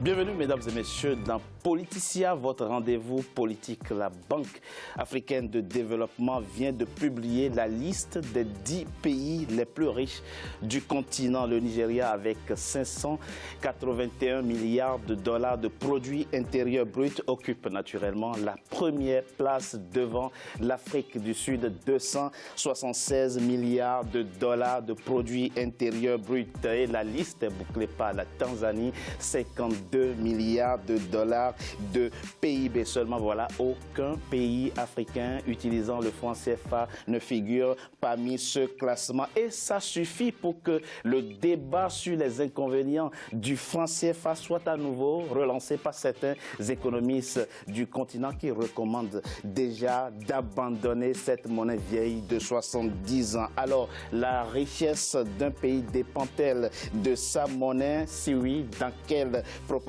Bienvenue, mesdames et messieurs, dans Politicia, votre rendez-vous politique. La Banque africaine de développement vient de publier la liste des 10 pays les plus riches du continent. Le Nigeria, avec 581 milliards de dollars de produits intérieurs bruts, occupe naturellement la première place devant l'Afrique du Sud, 276 milliards de dollars de produits intérieurs bruts. Et la liste est bouclée par la Tanzanie, 52 milliards de dollars de PIB. Seulement, voilà, aucun pays africain utilisant le franc CFA ne figure parmi ce classement. Et ça suffit pour que le débat sur les inconvénients du franc CFA soit à nouveau relancé par certains économistes du continent qui recommandent déjà d'abandonner cette monnaie vieille de 70 ans. Alors, la richesse d'un pays dépend-elle de sa monnaie? Si oui, dans quelle proportion?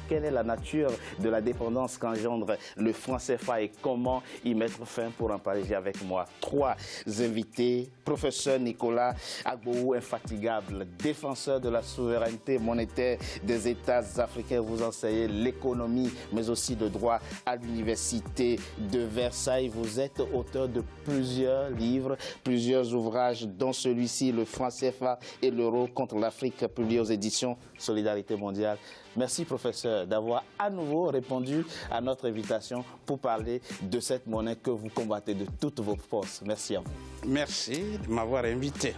Quelle est la nature de la dépendance qu'engendre le franc CFA et comment y mettre fin? Pour en parler avec moi, trois invités. Professeur Nicolas Agbowou, infatigable, défenseur de la souveraineté monétaire des États africains. Vous enseignez l'économie, mais aussi le droit à l'université de Versailles. Vous êtes auteur de plusieurs livres, plusieurs ouvrages, dont celui-ci, Le franc CFA et l'euro contre l'Afrique, publié aux éditions Solidarité mondiale. Merci, professeur, d'avoir à nouveau répondu à notre invitation pour parler de cette monnaie que vous combattez de toutes vos forces. Merci à vous. Merci de m'avoir invité.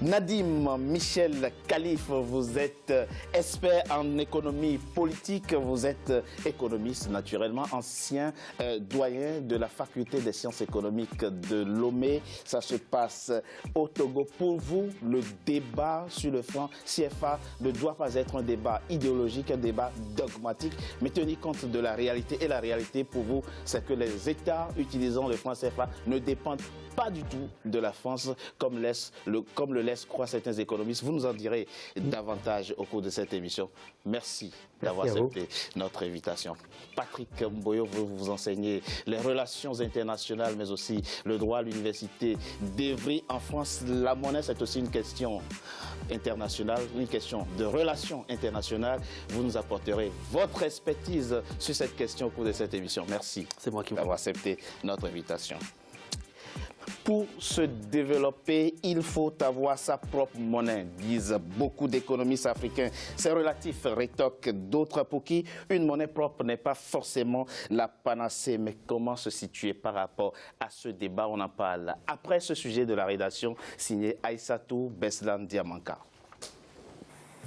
Nadim Michel Khalif, vous êtes expert en économie politique, vous êtes économiste naturellement, ancien doyen de la faculté des sciences économiques de Lomé. Ça se passe au Togo. Pour vous, le débat sur le franc CFA ne doit pas être un débat idéologique, un débat dogmatique, mais tenir compte de la réalité. Et la réalité pour vous, c'est que les États utilisant le franc CFA ne dépendent pas du tout de la France, comme le laissent croire certains économistes. Vous nous en direz davantage au cours de cette émission. Merci d'avoir accepté notre invitation. Patrick Mboyo, vous enseignez les relations internationales, mais aussi le droit à l'université d'Evry. En France, la monnaie, c'est aussi une question internationale, une question de relations internationales. Vous nous apporterez votre expertise sur cette question au cours de cette émission. Merci d'avoir accepté notre invitation. Pour se développer, il faut avoir sa propre monnaie, disent beaucoup d'économistes africains. C'est relatif, rétorquent d'autres pour qui une monnaie propre n'est pas forcément la panacée. Mais comment se situer par rapport à ce débat? On en parle après ce sujet de la rédaction signé Aïssatou Beslan Diamanka.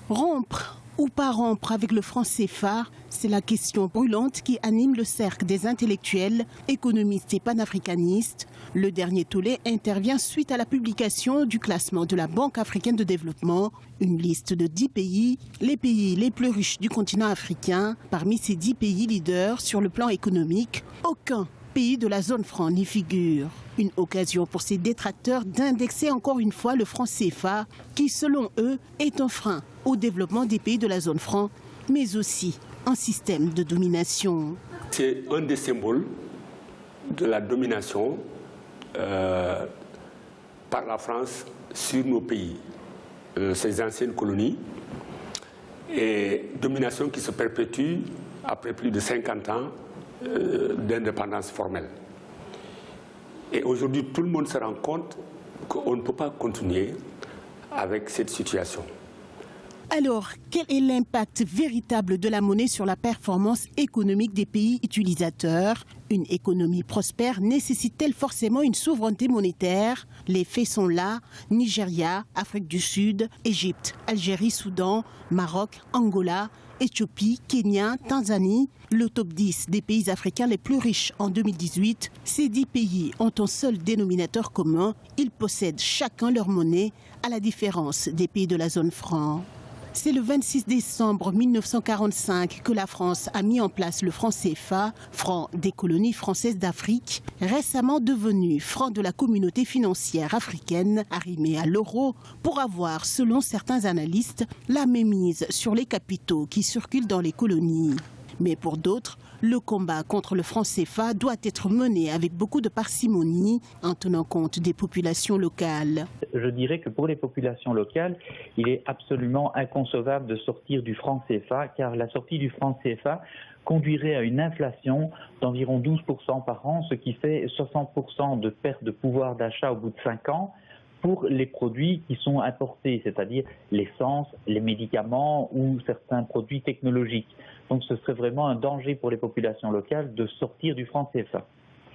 Rompre ou pas rompre avec le franc CFA, c'est la question brûlante qui anime le cercle des intellectuels, économistes et panafricanistes. Le dernier tollé intervient suite à la publication du classement de la Banque africaine de développement, une liste de 10 pays, les pays les plus riches du continent africain. Parmi ces 10 pays leaders sur le plan économique, aucun pays de la zone franc n'y figure. Une occasion pour ces détracteurs d'indexer encore une fois le franc CFA, qui selon eux est un frein au développement des pays de la zone franc, mais aussi un système de domination. C'est un des symboles de la domination par la France sur nos pays, ces anciennes colonies, et domination qui se perpétue après plus de 50 ans d'indépendance formelle. Et aujourd'hui, tout le monde se rend compte qu'on ne peut pas continuer avec cette situation. Alors, quel est l'impact véritable de la monnaie sur la performance économique des pays utilisateurs? Une économie prospère nécessite-t-elle forcément une souveraineté monétaire? Les faits sont là: Nigeria, Afrique du Sud, Égypte, Algérie, Soudan, Maroc, Angola, Éthiopie, Kenya, Tanzanie. Le top 10 des pays africains les plus riches en 2018. Ces 10 pays ont un seul dénominateur commun: ils possèdent chacun leur monnaie, à la différence des pays de la zone franc. C'est le 26 décembre 1945 que la France a mis en place le franc CFA, franc des colonies françaises d'Afrique, récemment devenu franc de la communauté financière africaine, arrimé à l'euro, pour avoir, selon certains analystes, la mainmise sur les capitaux qui circulent dans les colonies. Mais pour d'autres, le combat contre le franc CFA doit être mené avec beaucoup de parcimonie en tenant compte des populations locales. Je dirais que pour les populations locales, il est absolument inconcevable de sortir du franc CFA, car la sortie du franc CFA conduirait à une inflation d'environ 12% par an, ce qui fait 60% de perte de pouvoir d'achat au bout de 5 ans pour les produits qui sont importés, c'est-à-dire l'essence, les médicaments ou certains produits technologiques. Donc ce serait vraiment un danger pour les populations locales de sortir du franc CFA.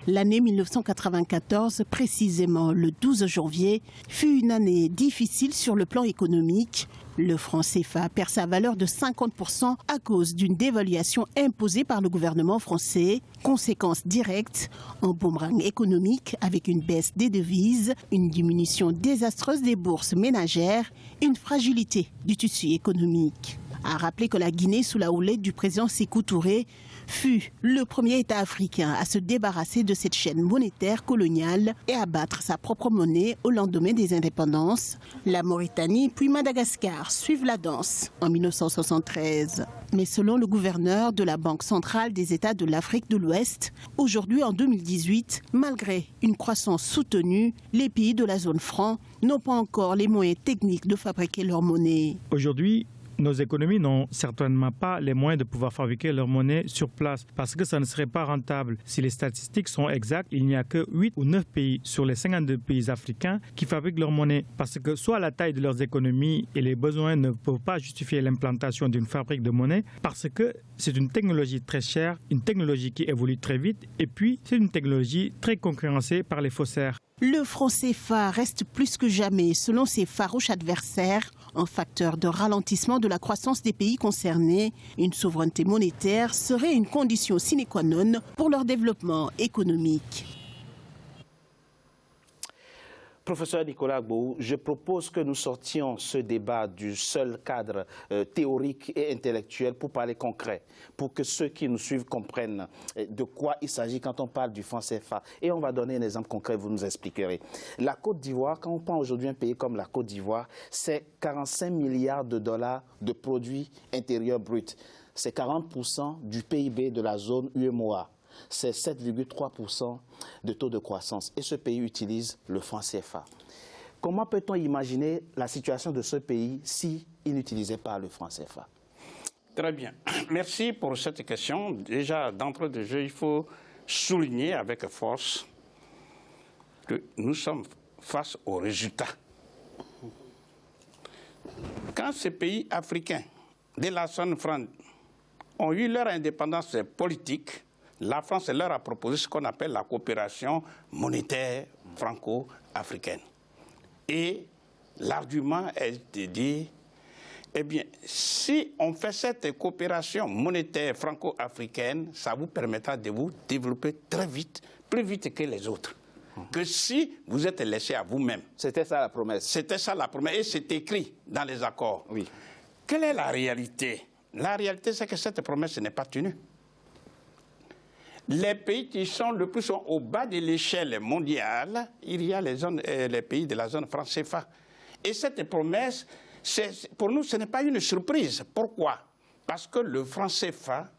L'année 1994, précisément le 12 janvier, fut une année difficile sur le plan économique. Le franc CFA perd sa valeur de 50% à cause d'une dévaluation imposée par le gouvernement français. Conséquence directe, un boomerang économique avec une baisse des devises, une diminution désastreuse des bourses ménagères, une fragilité du tissu économique. A rappeler que la Guinée, sous la houlette du président Sékou Touré, fut le premier État africain à se débarrasser de cette chaîne monétaire coloniale et à battre sa propre monnaie au lendemain des indépendances. La Mauritanie puis Madagascar suivent la danse en 1973. Mais selon le gouverneur de la Banque centrale des États de l'Afrique de l'Ouest, aujourd'hui en 2018, malgré une croissance soutenue, les pays de la zone franc n'ont pas encore les moyens techniques de fabriquer leur monnaie. Aujourd'hui, nos économies n'ont certainement pas les moyens de pouvoir fabriquer leur monnaie sur place parce que ça ne serait pas rentable. Si les statistiques sont exactes, il n'y a que 8 ou 9 pays sur les 52 pays africains qui fabriquent leur monnaie parce que soit la taille de leurs économies et les besoins ne peuvent pas justifier l'implantation d'une fabrique de monnaie parce que c'est une technologie très chère, une technologie qui évolue très vite et puis c'est une technologie très concurrencée par les faussaires. Le franc CFA reste plus que jamais, selon ses farouches adversaires, un facteur de ralentissement de la croissance des pays concernés. Une souveraineté monétaire serait une condition sine qua non pour leur développement économique. Professeur Nicolas Gbowou, je propose que nous sortions ce débat du seul cadre théorique et intellectuel pour parler concret, pour que ceux qui nous suivent comprennent de quoi il s'agit quand on parle du franc CFA. Et on va donner un exemple concret, vous nous expliquerez. La Côte d'Ivoire, quand on prend aujourd'hui un pays comme la Côte d'Ivoire, c'est 45 milliards de dollars de produits intérieurs bruts. C'est 40% du PIB de la zone UEMOA. C'est 7,3% de taux de croissance. Et ce pays utilise le franc CFA. Comment peut-on imaginer la situation de ce pays s'il n'utilisait pas le franc CFA? Très bien. Merci pour cette question. Déjà, d'entrée de jeu, il faut souligner avec force que nous sommes face aux résultats. Quand ces pays africains de la zone franc ont eu leur indépendance politique, la France leur a proposé ce qu'on appelle la coopération monétaire franco-africaine. Et l'argument est de dire, eh bien, si on fait cette coopération monétaire franco-africaine, ça vous permettra de vous développer très vite, plus vite que les autres. Que si vous êtes laissé à vous-même. C'était ça la promesse. C'était ça la promesse et c'est écrit dans les accords. Oui. Quelle est la réalité? La réalité, c'est que cette promesse n'est pas tenue. Les pays qui sont le plus au bas de l'échelle mondiale, il y a les pays de la zone franc CFA. Et cette promesse, pour nous, ce n'est pas une surprise. Pourquoi? Parce que le franc CFA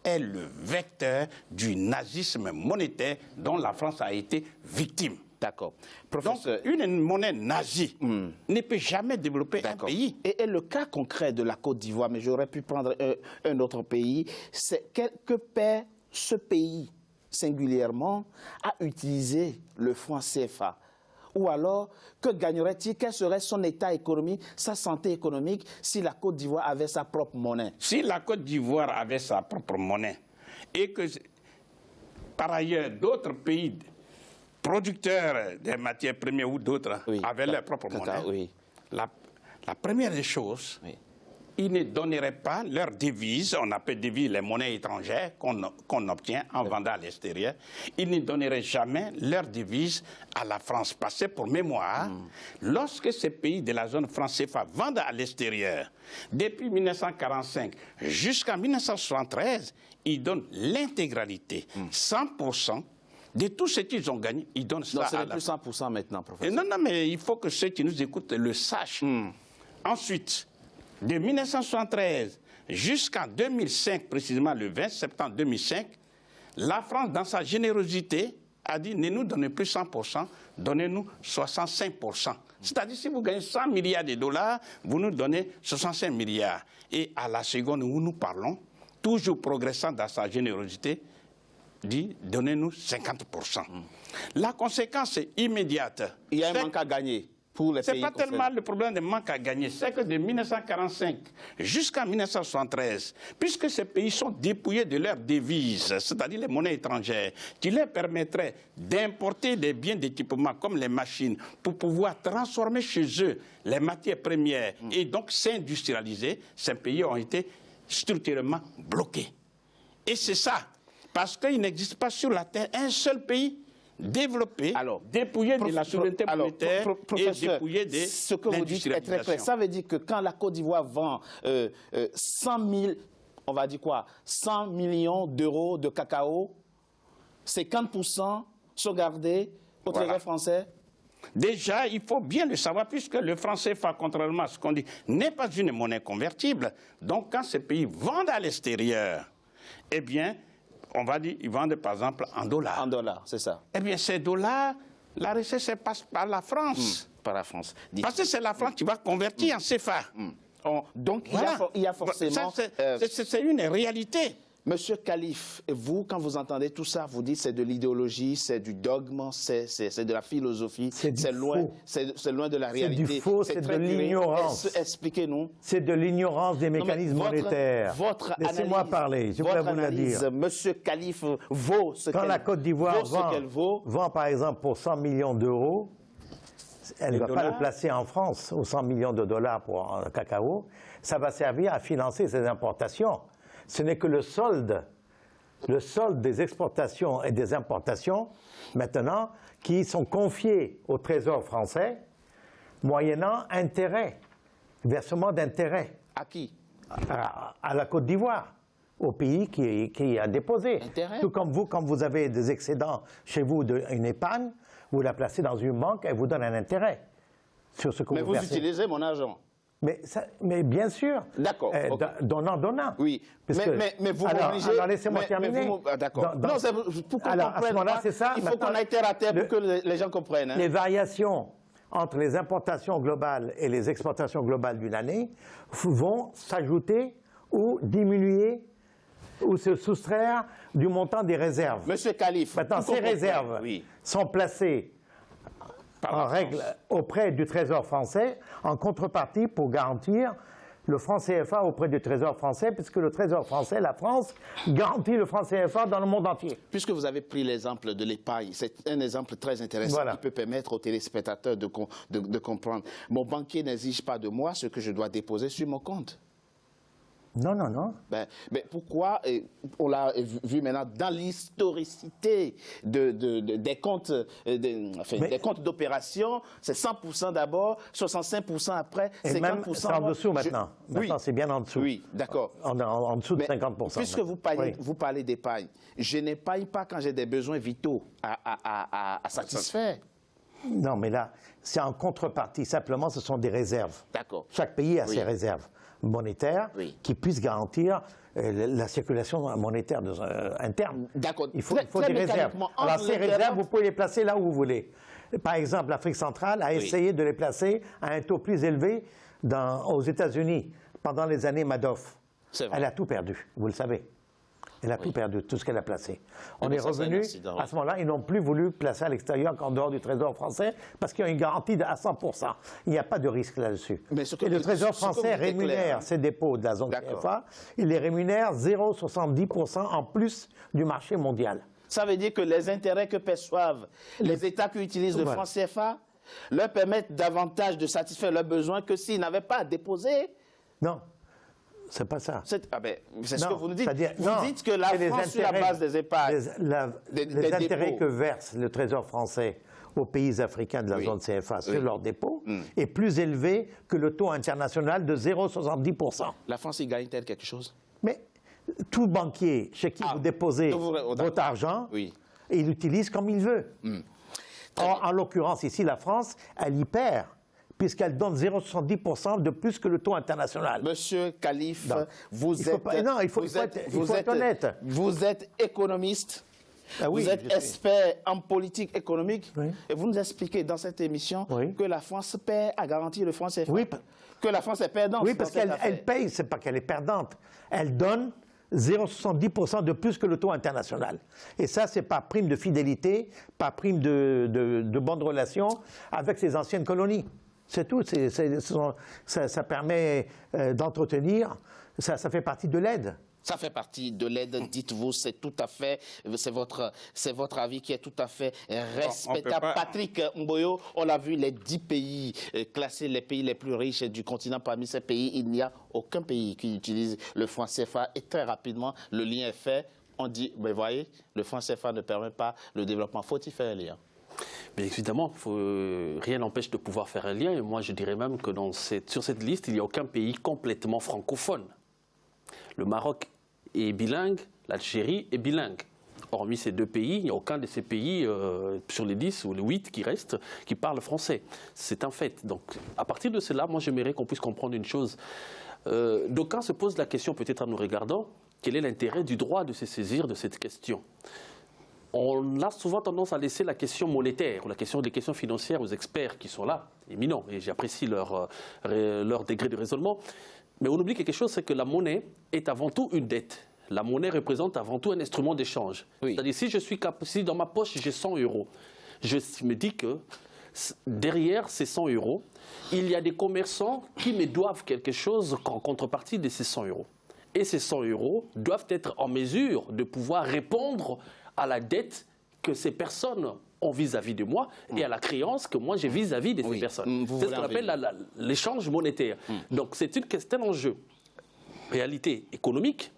est le vecteur du nazisme monétaire dont la France a été victime. D'accord. Donc, une monnaie nazie ne peut jamais développer un pays. Et le cas concret de la Côte d'Ivoire, mais j'aurais pu prendre un autre pays, c'est que perd ce pays singulièrement à utiliser le franc CFA? Ou alors, que gagnerait-il? Quel serait son état économique, sa santé économique, si la Côte d'Ivoire avait sa propre monnaie? Si la Côte d'Ivoire avait sa propre monnaie, et que, par ailleurs, d'autres pays producteurs des matières premières ou d'autres avaient leur propre monnaie, la première des choses, ils ne donneraient pas leurs devises, on appelle devises les monnaies étrangères qu'on obtient en vendant à l'extérieur, ils ne donneraient jamais leurs devises à la France. Parce que pour mémoire, lorsque ces pays de la zone franc CFA vendent à l'extérieur, depuis 1945 jusqu'en 1973, ils donnent l'intégralité, 100%, de tout ce qu'ils ont gagné, ils donnent ça à la France. Non, ce n'est plus 100% maintenant, professeur. Non, mais il faut que ceux qui nous écoutent le sachent. Ensuite, de 1973 jusqu'en 2005, précisément le 20 septembre 2005, la France, dans sa générosité, a dit ne nous donnez plus 100%, donnez-nous 65%. C'est-à-dire, si vous gagnez 100 milliards de dollars, vous nous donnez 65 milliards. Et à la seconde où nous parlons, toujours progressant dans sa générosité, dit donnez-nous 50%. La conséquence est immédiate. Il y a un manque à gagner pour les pays. Ce n'est pas tellement le problème de manque à gagner, c'est que de 1945 jusqu'à 1973, puisque ces pays sont dépouillés de leurs devises, c'est-à-dire les monnaies étrangères, qui leur permettraient d'importer des biens d'équipement comme les machines pour pouvoir transformer chez eux les matières premières et donc s'industrialiser, ces pays ont été structurellement bloqués. Et c'est ça, parce qu'il n'existe pas sur la Terre un seul pays développé, dépouillé de la souveraineté monétaire et dépouillé de ce que vous dites est très clair. Ça veut dire que quand la Côte d'Ivoire vend 100 000, on va dire quoi, 100 millions d'euros de cacao, 50% sont gardés au Trésor français. Déjà, il faut bien le savoir, puisque le franc CFA, contrairement à ce qu'on dit, n'est pas une monnaie convertible. Donc, quand ces pays vendent à l'extérieur, eh bien, on va dire, ils vendent par exemple en dollars. En dollars, c'est ça. Eh bien, ces dollars, la recette passe par la France. Par la France. Parce que c'est la France qui va convertir en CFA. Donc, voilà. il y a forcément... C'est une réalité. Monsieur Khalif, vous, quand vous entendez tout ça, vous dites c'est de l'idéologie, c'est du dogme, c'est de la philosophie, c'est loin de la réalité. C'est du faux, c'est de l'ignorance. Expliquez-nous. C'est de l'ignorance des mécanismes monétaires. Laissez-moi parler, je voudrais vous le dire. Monsieur Khalif vaut ce qu'elle vaut. Quand la Côte d'Ivoire vend, par exemple, pour 100 millions d'euros, elle ne va pas le placer en France, aux 100 millions de dollars pour un cacao, ça va servir à financer ses importations. Ce n'est que le solde des exportations et des importations, maintenant, qui sont confiés au Trésor français, moyennant intérêt, versement d'intérêt. À qui? À la Côte d'Ivoire, au pays qui a déposé. Intérêt? Tout comme vous, quand vous avez des excédents chez vous d'une épargne, vous la placez dans une banque, elle vous donne un intérêt sur ce que vous versez. Mais vous utilisez mon argent. Mais bien sûr. D'accord. Donnant. Oui. Mais vous m'obligez... Alors laissez-moi terminer. D'accord. Non, pour qu'on comprenne, c'est ça. Il faut qu'on aille terre à terre pour que les gens comprennent. Les variations entre les importations globales et les exportations globales d'une année vont s'ajouter ou diminuer ou se soustraire du montant des réserves. Monsieur Khalif. Maintenant, ces réserves sont placées en règle auprès du Trésor français, en contrepartie pour garantir le franc CFA auprès du Trésor français, puisque le Trésor français, la France, garantit le franc CFA dans le monde entier. Puisque vous avez pris l'exemple de l'épargne, c'est un exemple très intéressant qui peut permettre aux téléspectateurs de comprendre. Mon banquier n'exige pas de moi ce que je dois déposer sur mon compte. Non, non, non. Mais pourquoi, on l'a vu maintenant dans l'historicité des comptes d'opération, c'est 100% d'abord, 65% après, 50%. Même c'est en dessous maintenant. Maintenant, c'est bien en dessous. Oui, d'accord. En dessous de 50%. Puisque vous parlez d'épargne, je n'épargne pas quand j'ai des besoins vitaux à satisfaire. Non, mais là, c'est en contrepartie. Simplement, ce sont des réserves. D'accord. Chaque pays a ses réserves monétaires qui puissent garantir la circulation monétaire interne. D'accord. Il faut des réserves. Alors, ces réserves, vous pouvez les placer là où vous voulez. Par exemple, l'Afrique centrale a essayé de les placer à un taux plus élevé aux États-Unis pendant les années Madoff. Elle a tout perdu, vous le savez. Elle a tout perdu, tout ce qu'elle a placé. On est revenu, à ce moment-là, ils n'ont plus voulu placer à l'extérieur qu'en dehors du Trésor français, parce qu'il y a une garantie à 100%. Il n'y a pas de risque là-dessus. Et le Trésor français rémunère ses dépôts de la zone CFA, il les rémunère 0,70% en plus du marché mondial. Ça veut dire que les intérêts que perçoivent les États qui utilisent le franc CFA leur permettent davantage de satisfaire leurs besoins que s'ils n'avaient pas à déposer. Non. C'est pas ça. C'est ce que vous nous dites. Vous dites que la France, sur la base des épargnes... Les intérêts que verse le Trésor français aux pays africains de la zone CFA sur leurs dépôts est plus élevé que le taux international de 0,70%. La France y gagne-t-elle quelque chose? Mais tout banquier chez qui vous déposez votre argent, il l'utilise comme il veut. En l'occurrence, ici, la France, elle y perd, puisqu'elle donne 0,70% de plus que le taux international. Monsieur Khalif, vous êtes honnête. Vous êtes économiste. Ah oui, vous êtes expert en politique économique, et vous nous expliquez dans cette émission que la France perd à garantir le franc CFA. Oui. Que la France est perdante. Oui, parce qu'elle paye, c'est pas qu'elle est perdante. Elle donne 0,70% de plus que le taux international. Et ça, c'est par prime de fidélité, par prime de bonnes relations avec ses anciennes colonies. C'est tout. Ça permet d'entretenir, ça fait partie de l'aide. Ça fait partie de l'aide, dites-vous, c'est votre avis qui est tout à fait respectable. Patrick Mboyo, on l'a vu, les 10 pays classés, les pays les plus riches du continent, parmi ces pays, il n'y a aucun pays qui utilise le franc CFA et très rapidement, le lien est fait. On dit, mais voyez, le franc CFA ne permet pas le développement. Faut-il faire un lien? Bien évidemment, rien n'empêche de pouvoir faire un lien. Et moi, je dirais même que sur cette liste, il n'y a aucun pays complètement francophone. Le Maroc est bilingue, l'Algérie est bilingue. Hormis ces deux pays, il n'y a aucun de ces pays sur les 10 ou les 8 qui restent qui parlent français. C'est un fait. Donc, à partir de cela, moi, j'aimerais qu'on puisse comprendre une chose. D'aucuns se posent la question, peut-être en nous regardant, quel est l'intérêt du droit de se saisir de cette question? On a souvent tendance à laisser la question monétaire ou les questions financières aux experts qui sont là, éminents, et j'apprécie leur degré de raisonnement. Mais on oublie quelque chose, c'est que la monnaie est avant tout une dette. La monnaie représente avant tout un instrument d'échange. Oui. C'est-à-dire, si dans ma poche j'ai 100 €, je me dis que derrière ces 100 €, il y a des commerçants qui me doivent quelque chose en contrepartie de ces 100 €. Et ces 100 € doivent être en mesure de pouvoir répondre à la dette que ces personnes ont vis-à-vis de moi et à la créance que moi j'ai vis-à-vis de ces personnes. C'est ce qu'on appelle l'échange monétaire. Donc c'est un enjeu, réalité économique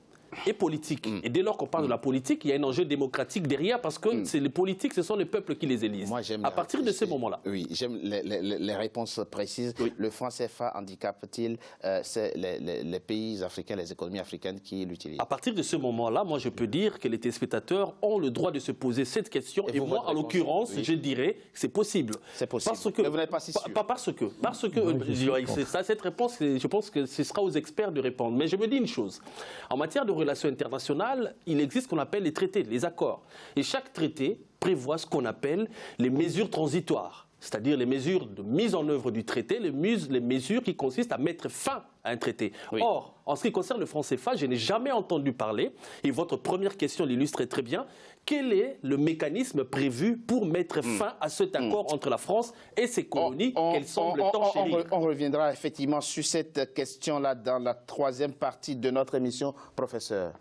et politique. Et dès lors qu'on parle de la politique, il y a un enjeu démocratique derrière parce que les politiques, ce sont les peuples qui les élisent. Moi, j'aime à partir de ce moment-là. Oui, j'aime les réponses précises. Oui. Le franc CFA handicape-t-il les pays africains, les économies africaines qui l'utilisent? À partir de ce moment-là, moi, je peux dire que les téléspectateurs ont le droit de se poser cette question. Et moi, en l'occurrence, je dirais que c'est possible. C'est possible. Parce que, mais vous n'êtes pas si sûr. Parce que cette réponse, je pense que ce sera aux experts de répondre. Mais je me dis une chose. En matière de relations internationales, il existe ce qu'on appelle les traités, les accords. Et chaque traité prévoit ce qu'on appelle les mesures transitoires, c'est-à-dire les mesures de mise en œuvre du traité, les mesures qui consistent à mettre fin à un traité. Oui. Or, en ce qui concerne le franc CFA, je n'ai jamais entendu parler, et votre première question l'illustre très bien, quel est le mécanisme prévu pour mettre fin à cet accord entre la France et ses colonies qu'elle semble tant chérir? On reviendra effectivement sur cette question-là dans la troisième partie de notre émission. Professeur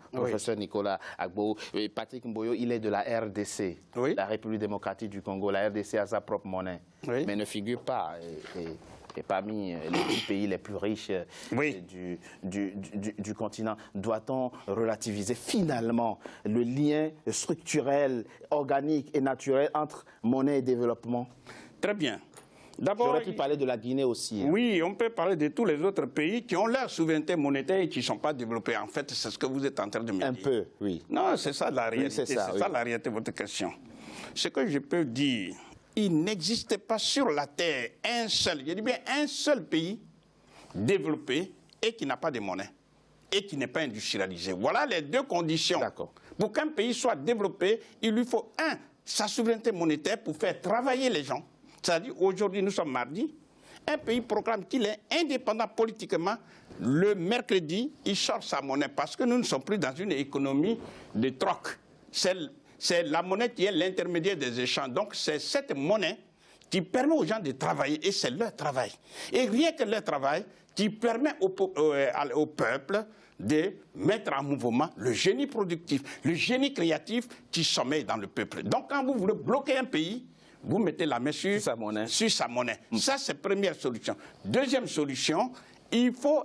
Nicolas Agbo, Patrick Mboyo, il est de la RDC, la République démocratique du Congo. La RDC a sa propre monnaie, mais ne figure pas et parmi les 10 pays les plus riches du continent. Doit-on relativiser finalement le lien structurel, organique et naturel entre monnaie et développement? Très bien. J'aurais pu parler de la Guinée aussi. Oui, on peut parler de tous les autres pays qui ont leur souveraineté monétaire et qui ne sont pas développés. En fait, c'est ce que vous êtes en train de me dire. Un peu, oui. Non, c'est ça la réalité. Oui, c'est ça la réalité de votre question. Ce que je peux dire, il n'existe pas sur la Terre un seul pays développé et qui n'a pas de monnaie et qui n'est pas industrialisé. Voilà les deux conditions. Pour qu'un pays soit développé, il lui faut, sa souveraineté monétaire pour faire travailler les gens. C'est-à-dire, aujourd'hui, nous sommes mardi, un pays proclame qu'il est indépendant politiquement. Le mercredi, il sort sa monnaie parce que nous ne sommes plus dans une économie de troc. C'est la monnaie qui est l'intermédiaire des échanges. Donc, c'est cette monnaie qui permet aux gens de travailler, et c'est leur travail. Et rien que leur travail qui permet au peuple de mettre en mouvement le génie productif, le génie créatif qui sommeille dans le peuple. Donc, quand vous voulez bloquer un pays, vous mettez la main sur sa monnaie. Ça, c'est la première solution. Deuxième solution, il faut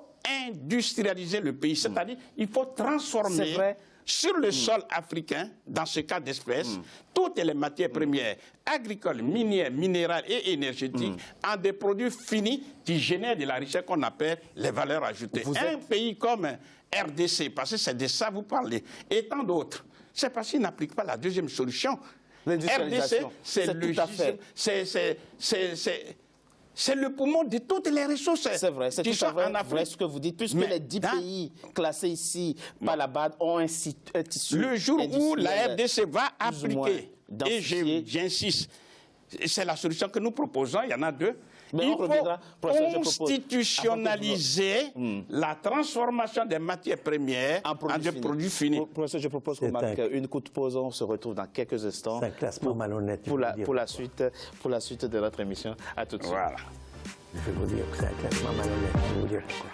industrialiser le pays, c'est-à-dire il faut transformer sur le sol africain, dans ce cas d'espèce, toutes les matières premières agricoles, minières, minérales et énergétiques en des produits finis qui génèrent de la richesse qu'on appelle les valeurs ajoutées. Un pays comme RDC, parce que c'est de ça que vous parlez, et tant d'autres, c'est parce qu'ils n'appliquent pas la deuxième solution. RDC, c'est c'est le poumon de toutes les ressources. C'est vrai, c'est tout à fait vrai ce que vous dites, puisque les 10 pays classés ici par la BAD ont un tissu. Le jour où la RDC va appliquer, et j'insiste, c'est la solution que nous proposons, il y en a deux. Mais il faut constitutionnaliser la transformation des matières premières en des produits finis. Professeur, je propose qu'on marque une courte pause. On se retrouve dans quelques instants. C'est un classement malhonnête. Pour la suite de notre émission. À tout de suite. Voilà. Je vais vous dire que c'est un classement malhonnête. Je vais vous dire pourquoi.